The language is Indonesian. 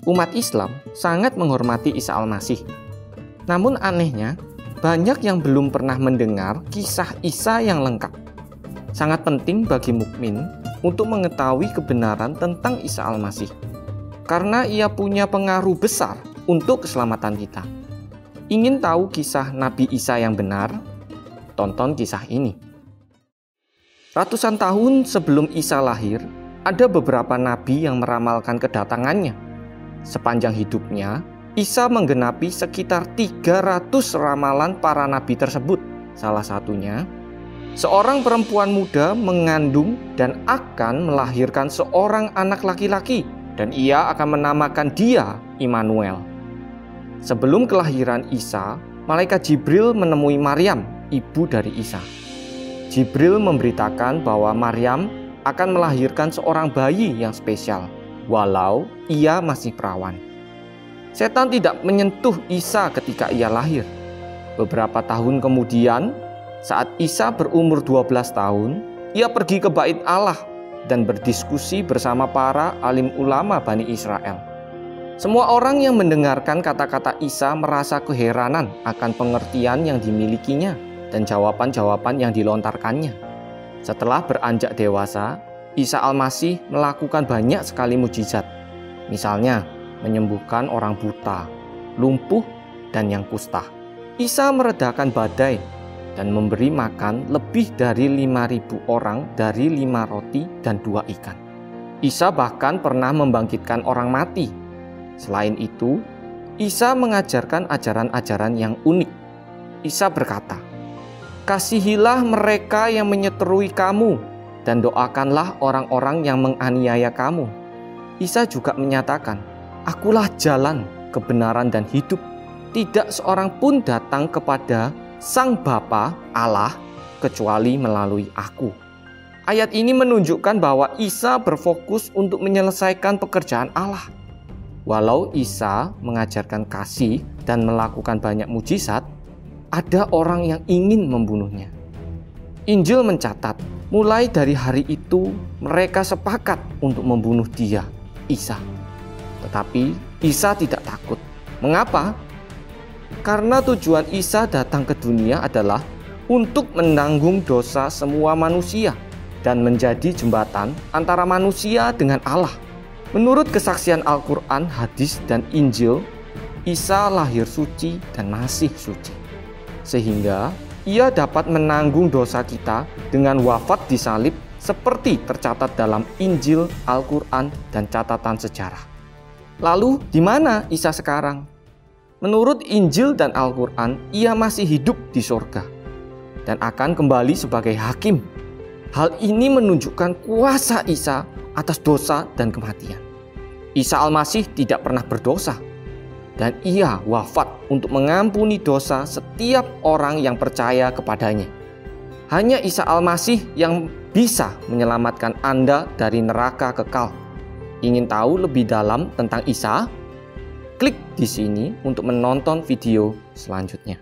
Umat Islam sangat menghormati Isa Al-Masih. Namun anehnya, banyak yang belum pernah mendengar kisah Isa yang lengkap. Sangat penting bagi mukmin untuk mengetahui kebenaran tentang Isa Al-Masih, karena ia punya pengaruh besar untuk keselamatan kita. Ingin tahu kisah Nabi Isa yang benar? Tonton kisah ini. Ratusan tahun sebelum Isa lahir, ada beberapa nabi yang meramalkan kedatangannya. Sepanjang hidupnya, Isa menggenapi sekitar 300 ramalan para nabi tersebut. Salah satunya, seorang perempuan muda mengandung dan akan melahirkan seorang anak laki-laki, dan ia akan menamakan dia Immanuel. Sebelum kelahiran Isa, malaikat Jibril menemui Maryam, ibu dari Isa. Jibril memberitakan bahwa Maryam akan melahirkan seorang bayi yang spesial, walau ia masih perawan. Setan tidak menyentuh Isa ketika ia lahir. Beberapa tahun kemudian, saat Isa berumur 12 tahun, ia pergi ke Bait Allah dan berdiskusi bersama para alim ulama Bani Israel. Semua orang yang mendengarkan kata-kata Isa merasa keheranan akan pengertian yang dimilikinya dan jawaban-jawaban yang dilontarkannya. Setelah beranjak dewasa, Isa Al-Masih melakukan banyak sekali mujizat. Misalnya, menyembuhkan orang buta, lumpuh, dan yang kusta. Isa meredakan badai dan memberi makan lebih dari 5.000 orang dari 5 roti dan 2 ikan. Isa bahkan pernah membangkitkan orang mati. Selain itu, Isa mengajarkan ajaran-ajaran yang unik. Isa berkata, "Kasihilah mereka yang menyeterui kamu, dan doakanlah orang-orang yang menganiaya kamu." Isa juga menyatakan, "Akulah jalan, kebenaran, dan hidup. Tidak seorang pun datang kepada Sang Bapa Allah kecuali melalui aku." Ayat ini menunjukkan bahwa Isa berfokus untuk menyelesaikan pekerjaan Allah. Walau Isa mengajarkan kasih dan melakukan banyak mujizat, ada orang yang ingin membunuhnya. Injil mencatat, mulai dari hari itu mereka sepakat untuk membunuh dia, Isa. Tetapi Isa tidak takut. Mengapa? Karena tujuan Isa datang ke dunia adalah untuk menanggung dosa semua manusia dan menjadi jembatan antara manusia dengan Allah. Menurut kesaksian Al-Quran, hadis, dan Injil, Isa lahir suci dan masih suci, sehingga ia dapat menanggung dosa kita dengan wafat di salib seperti tercatat dalam Injil, Al-Quran, dan catatan sejarah. Lalu, di mana Isa sekarang? Menurut Injil dan Al-Quran, ia masih hidup di surga dan akan kembali sebagai hakim. Hal ini menunjukkan kuasa Isa atas dosa dan kematian. Isa Al-Masih tidak pernah berdosa, dan ia wafat untuk mengampuni dosa setiap orang yang percaya kepadanya. Hanya Isa Al-Masih yang bisa menyelamatkan Anda dari neraka kekal. Ingin tahu lebih dalam tentang Isa? Klik di sini untuk menonton video selanjutnya.